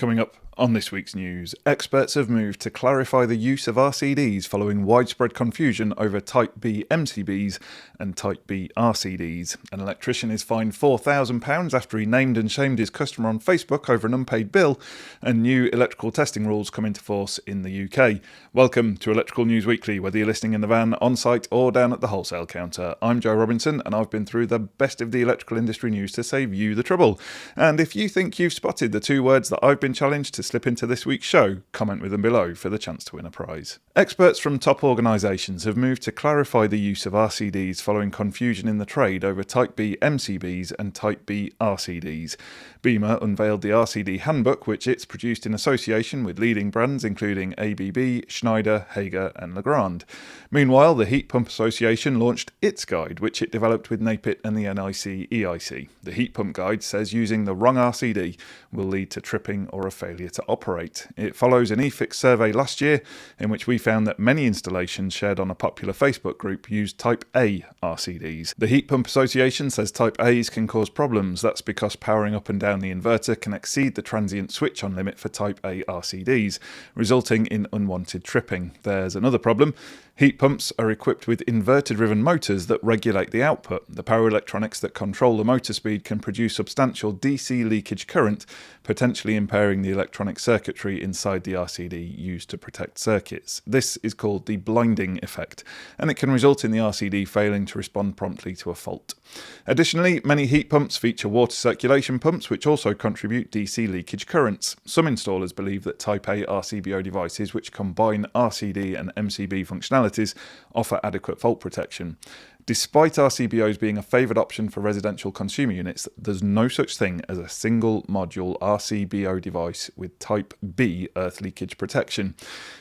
Coming up on this week's news, experts have moved to clarify the use of RCDs following widespread confusion over Type B MCBs and Type B RCDs. An electrician is fined £4,000 after he named and shamed his customer on Facebook over an unpaid bill, and new electrical testing rules come into force in the UK. Welcome to Electrical News Weekly, whether you're listening in the van, on site or down at the wholesale counter. I'm Joe Robinson and I've been through the best of the electrical industry news to save you the trouble. And if you think you've spotted the two words that I've been challenged to slip into this week's show, comment with them below for the chance to win a prize. Experts from top organisations have moved to clarify the use of RCDs following confusion in the trade over Type B MCBs and Type B RCDs. BEMA unveiled the RCD handbook, which it's produced in association with leading brands including ABB, Schneider, Hager and Legrand. Meanwhile, the Heat Pump Association launched its guide, which it developed with NAPIT and the NIC-EIC. The Heat Pump Guide says using the wrong RCD will lead to tripping or a failure to operate. It follows an eFix survey last year in which we found that many installations shared on a popular Facebook group used Type A RCDs. The Heat Pump Association says Type A's can cause problems. That's because powering up and down the inverter can exceed the transient switch-on limit for Type A RCDs, resulting in unwanted tripping. There's another problem. Heat pumps are equipped with inverter-driven motors that regulate the output. The power electronics that control the motor speed can produce substantial DC leakage current, potentially impairing the electronic circuitry inside the RCD used to protect circuits. This is called the blinding effect, and it can result in the RCD failing to respond promptly to a fault. Additionally, many heat pumps feature water circulation pumps, which also contribute DC leakage currents. Some installers believe that Type A RCBO devices, which combine RCD and MCB functionality, offer adequate fault protection. Despite RCBOs being a favoured option for residential consumer units, there's no such thing as a single module RCBO device with Type B earth leakage protection.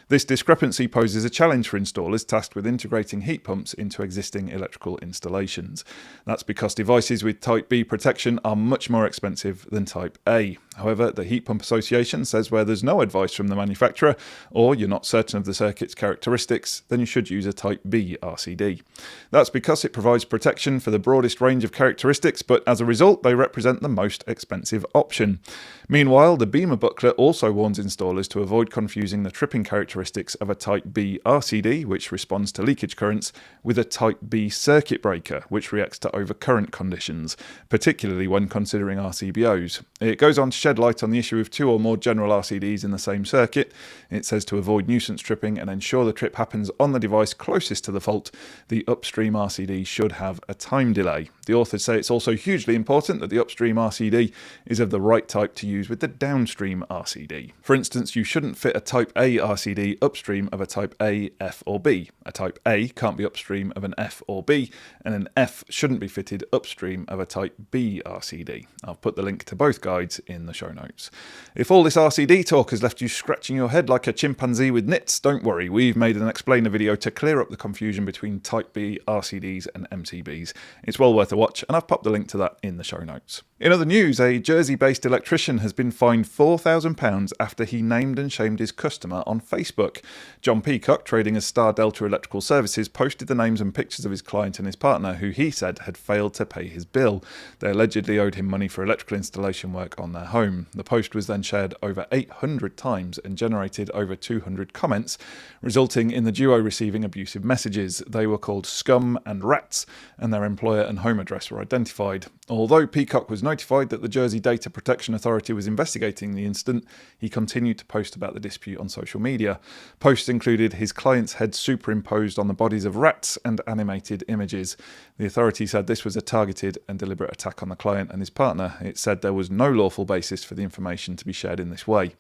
This discrepancy poses a challenge for installers tasked with integrating heat pumps into existing electrical installations. That's because devices with Type B protection are much more expensive than Type A. However, the Heat Pump Association says where there's no advice from the manufacturer, or you're not certain of the circuit's characteristics, then you should use a Type B RCD. That's because it provides protection for the broadest range of characteristics, but as a result, they represent the most expensive option. Meanwhile, the BEMA booklet also warns installers to avoid confusing the tripping characteristics of a Type B RCD, which responds to leakage currents, with a Type B circuit breaker, which reacts to overcurrent conditions, particularly when considering RCBOs. It goes on to shed light on the issue of two or more general RCDs in the same circuit. It says to avoid nuisance tripping and ensure the trip happens on the device closest to the fault, the upstream RCD should have a time delay. The authors say it's also hugely important that the upstream RCD is of the right type to use with the downstream RCD. For instance, you shouldn't fit a Type A RCD upstream of a Type A, F or B. A Type A can't be upstream of an F or B, and an F shouldn't be fitted upstream of a Type B RCD. I'll put the link to both guides in the show notes. If all this RCD talk has left you scratching your head like a chimpanzee with nits, don't worry, we've made an explainer video to clear up the confusion between Type B RCDs and MCBs. It's well worth a watch, and I've popped the link to that in the show notes. In other news, a Jersey-based electrician has been fined £4,000 after he named and shamed his customer on Facebook. John Peacock, trading as Star Delta Electrical Services, posted the names and pictures of his client and his partner, who he said had failed to pay his bill. They allegedly owed him money for electrical installation work on their home. The post was then shared over 800 times and generated over 200 comments, resulting in the duo receiving abusive messages. They were called scum and rats, and their employer and home address were identified. Although Peacock was notified that the Jersey Data Protection Authority was investigating the incident, he continued to post about the dispute on social media. Posts included his client's head superimposed on the bodies of rats and animated images. The authority said this was a targeted and deliberate attack on the client and his partner. It said there was no lawful basis for the information to be shared in this way.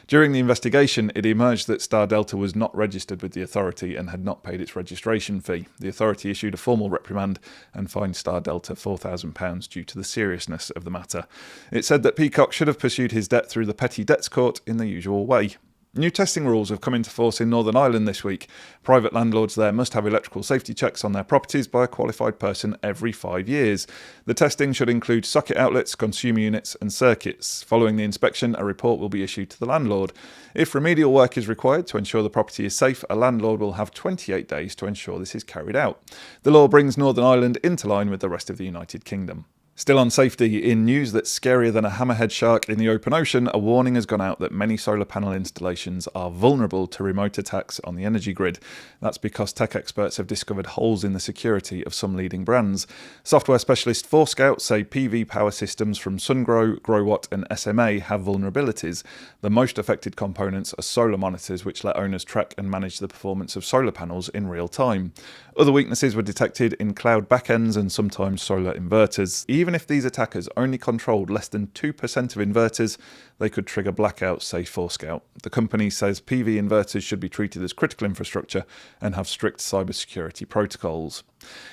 During the investigation, it emerged that Star Delta was not registered with the authority and had not paid its registration fee. The authority issued a formal reprimand and fined Star Delta £4,000 due to the seriousness of the matter. It said that Peacock should have pursued his debt through the Petty Debts Court in the usual way. New testing rules have come into force in Northern Ireland this week. Private landlords there must have electrical safety checks on their properties by a qualified person every 5 years. The testing should include socket outlets, consumer units and circuits. Following the inspection, a report will be issued to the landlord. If remedial work is required to ensure the property is safe, a landlord will have 28 days to ensure this is carried out. The law brings Northern Ireland into line with the rest of the United Kingdom. Still on safety, in news that's scarier than a hammerhead shark in the open ocean, a warning has gone out that many solar panel installations are vulnerable to remote attacks on the energy grid. That's because tech experts have discovered holes in the security of some leading brands. Software specialist Forescout say PV power systems from SunGrow, GrowWatt and SMA have vulnerabilities. The most affected components are solar monitors, which let owners track and manage the performance of solar panels in real time. Other weaknesses were detected in cloud backends and sometimes solar inverters. Even if these attackers only controlled less than 2% of inverters, they could trigger blackouts, say Forescout. The company says PV inverters should be treated as critical infrastructure and have strict cybersecurity protocols.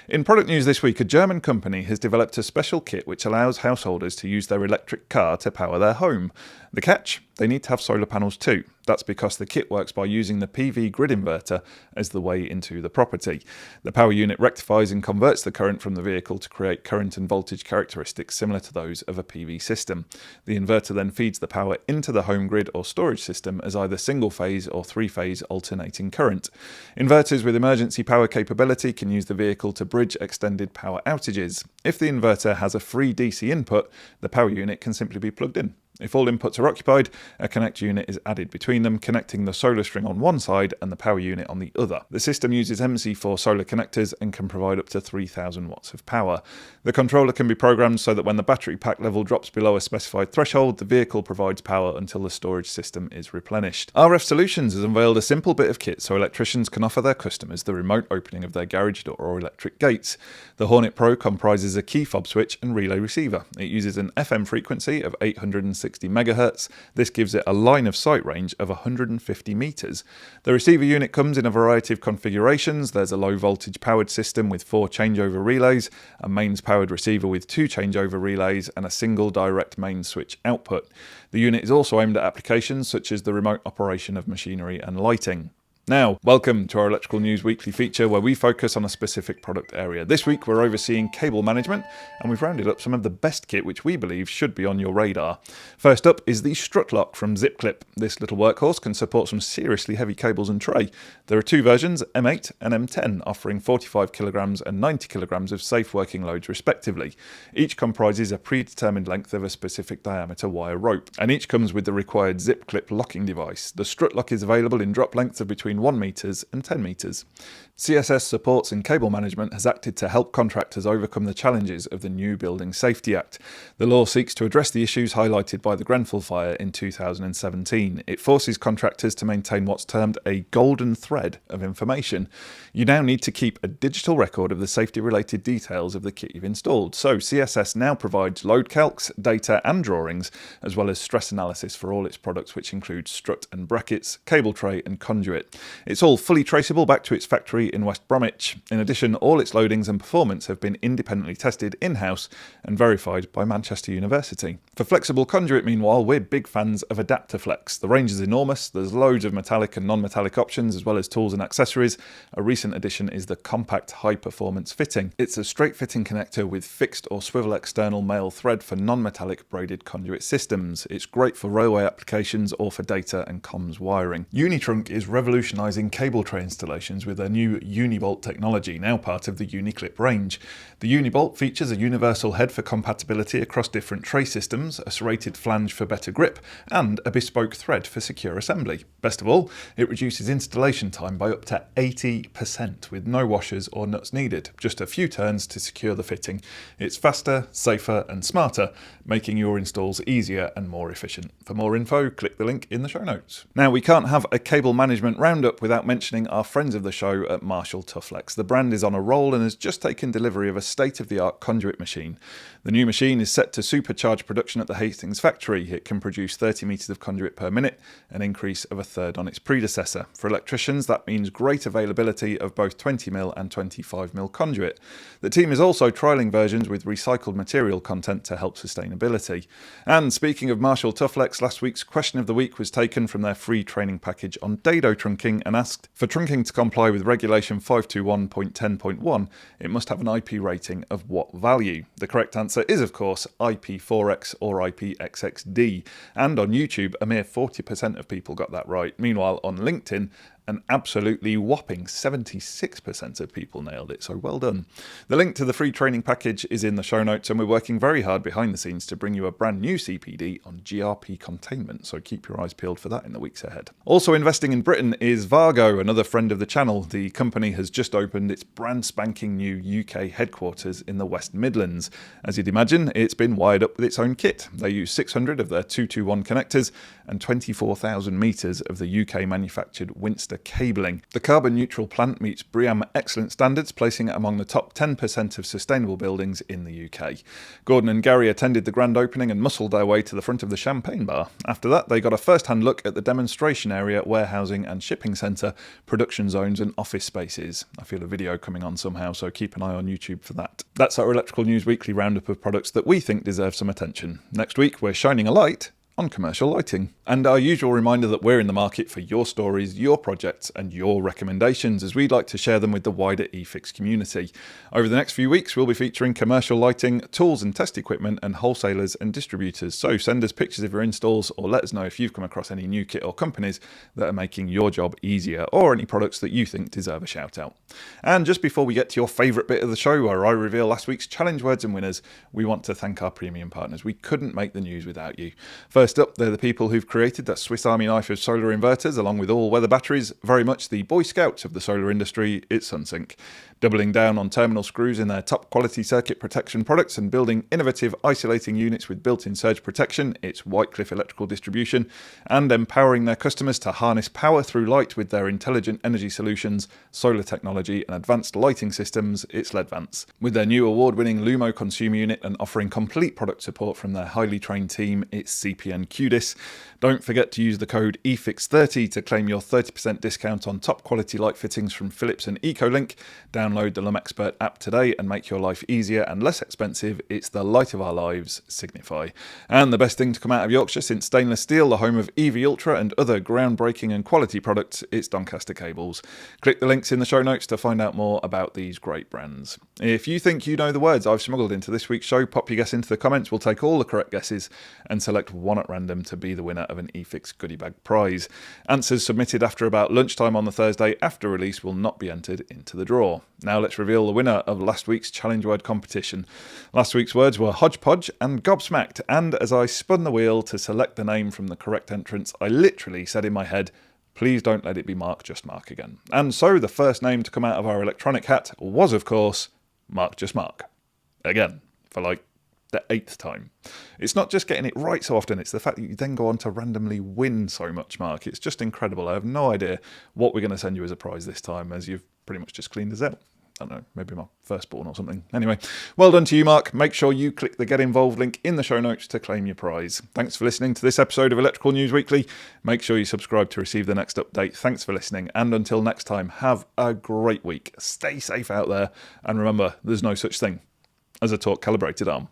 In product news this week, a German company has developed a special kit which allows householders to use their electric car to power their home. The catch? They need to have solar panels too. That's because the kit works by using the PV grid inverter as the way into the property. The power unit rectifies and converts the current from the vehicle to create current and voltage characteristics similar to those of a PV system. The inverter then feeds the power into the home grid or storage system as either single-phase or three-phase alternating current. Inverters with emergency power capability can use the vehicle to bridge extended power outages. If the inverter has a free DC input, the power unit can simply be plugged in. If all inputs are occupied, a connect unit is added between them, connecting the solar string on one side and the power unit on the other. The system uses MC4 solar connectors and can provide up to 3,000 watts of power. The controller can be programmed so that when the battery pack level drops below a specified threshold, the vehicle provides power until the storage system is replenished. RF Solutions has unveiled a simple bit of kit so electricians can offer their customers the remote opening of their garage door or electric gates. The Hornet Pro comprises a key fob switch and relay receiver. It uses an FM frequency of 860 MHz. This gives it a line of sight range of 150 meters. The receiver unit comes in a variety of configurations. There's a low voltage powered system with 4 changeover relays, a mains powered receiver with 2 changeover relays, and a single direct mains switch output. The unit is also aimed at applications such as the remote operation of machinery and lighting. Now, welcome to our Electrical News Weekly feature where we focus on a specific product area. This week we're overseeing cable management and we've rounded up some of the best kit which we believe should be on your radar. First up is the strut lock from ZipClip. This little workhorse can support some seriously heavy cables and tray. There are 2 versions, M8 and M10, offering 45 kilograms and 90 kilograms of safe working loads respectively. Each comprises a predetermined length of a specific diameter wire rope, and each comes with the required ZipClip locking device. The strut lock is available in drop lengths of between 1 meters and 10 meters. CSS Supports in Cable Management has acted to help contractors overcome the challenges of the new Building Safety Act. The law seeks to address the issues highlighted by the Grenfell fire in 2017. It forces contractors to maintain what's termed a golden thread of information. You now need to keep a digital record of the safety-related details of the kit you've installed. So CSS now provides load calcs, data and drawings, as well as stress analysis for all its products, which include strut and brackets, cable tray and conduit. It's all fully traceable back to its factory in West Bromwich. In addition, all its loadings and performance have been independently tested in-house and verified by Manchester University. For flexible conduit, meanwhile, we're big fans of AdapterFlex. The range is enormous, there's loads of metallic and non-metallic options as well as tools and accessories. A recent addition is the compact high-performance fitting. It's a straight fitting connector with fixed or swivel external male thread for non-metallic braided conduit systems. It's great for railway applications or for data and comms wiring. Unitrunk is revolutionising cable tray installations with their new Unibolt technology, now part of the Uniclip range. The Unibolt features a universal head for compatibility across different tray systems, a serrated flange for better grip, and a bespoke thread for secure assembly. Best of all, it reduces installation time by up to 80% with no washers or nuts needed, just a few turns to secure the fitting. It's faster, safer and smarter, making your installs easier and more efficient. For more info, click the link in the show notes. Now, we can't have a cable management roundup without mentioning our friends of the show at Marshall Toughlex. The brand is on a roll and has just taken delivery of a state-of-the-art conduit machine. The new machine is set to supercharge production at the Hastings factory. It can produce 30 metres of conduit per minute, an increase of a third on its predecessor. For electricians, that means great availability of both 20mm and 25mm conduit. The team is also trialling versions with recycled material content to help sustainability. And speaking of Marshall Toughlex, last week's question of the week was taken from their free training package on dado trunking and asked, for trunking to comply with regulation 521.10.1, it must have an IP rating of what value? The correct answer is, of course, IP4X or IPXXD. And on YouTube, a mere 40% of people got that right. Meanwhile, on LinkedIn, An absolutely whopping 76% of people nailed it, so well done. The link to the free training package is in the show notes, and we're working very hard behind the scenes to bring you a brand new CPD on GRP containment, so keep your eyes peeled for that in the weeks ahead. Also investing in Britain is Vargo, another friend of the channel. The company has just opened its brand spanking new UK headquarters in the West Midlands. As you'd imagine, it's been wired up with its own kit. They use 600 of their 221 connectors and 24,000 metres of the UK manufactured Winster cabling. The carbon neutral plant meets BREEAM excellent standards, placing it among the top 10% of sustainable buildings in the UK. Gordon and Gary attended the grand opening and muscled their way to the front of the champagne bar. After that, they got a first-hand look at the demonstration area, warehousing and shipping centre, production zones and office spaces. I feel a video coming on somehow, so keep an eye on YouTube for that. That's our Electrical News Weekly roundup of products that we think deserve some attention. Next week, we're shining a light on commercial lighting. And our usual reminder that we're in the market for your stories, your projects and your recommendations, as we'd like to share them with the wider eFix community. Over the next few weeks, we'll be featuring commercial lighting, tools and test equipment and wholesalers and distributors. So send us pictures of your installs or let us know if you've come across any new kit or companies that are making your job easier, or any products that you think deserve a shout out. And just before we get to your favourite bit of the show, where I reveal last week's challenge words and winners, we want to thank our premium partners. We couldn't make the news without you. First up, they're the people who've created that Swiss Army knife of solar inverters, along with all-weather batteries. Very much the Boy Scouts of the solar industry, it's Sunsync. Doubling down on terminal screws in their top-quality circuit protection products and building innovative isolating units with built-in surge protection, it's Whitecliffe Electrical Distribution. And empowering their customers to harness power through light with their intelligent energy solutions, solar technology and advanced lighting systems, it's Ledvance. With their new award-winning Lumo consumer unit and offering complete product support from their highly trained team, it's CPN QDIS. Don't forget to use the code EFIX30 to claim your 30% discount on top quality light fittings from Philips and EcoLink. Download the LumExpert app today and make your life easier and less expensive. It's the light of our lives, Signify. And the best thing to come out of Yorkshire since stainless steel, the home of EV Ultra and other groundbreaking and quality products, it's Doncaster Cables. Click the links in the show notes to find out more about these great brands. If you think you know the words I've smuggled into this week's show, pop your guess into the comments. We'll take all the correct guesses and select one at random to be the winner of an eFix goodie bag prize. Answers submitted after about lunchtime on the Thursday after release will not be entered into the draw. Now let's reveal the winner of last week's challenge word competition. Last week's words were hodgepodge and gobsmacked, and as I spun the wheel to select the name from the correct entrance, I literally said in my head, please don't let it be Mark Just Mark again. And so the first name to come out of our electronic hat was, of course, Mark Just Mark. Again, for like the 8th time. It's not just getting it right so often, it's the fact that you then go on to randomly win so much, Mark. It's just incredible. I have no idea what we're going to send you as a prize this time, as you've pretty much just cleaned us out. I don't know, maybe my firstborn or something. Anyway, well done to you, Mark. Make sure you click the Get Involved link in the show notes to claim your prize. Thanks for listening to this episode of Electrical News Weekly. Make sure you subscribe to receive the next update. Thanks for listening, and until next time, have a great week. Stay safe out there, and remember, there's no such thing as a torque calibrated arm.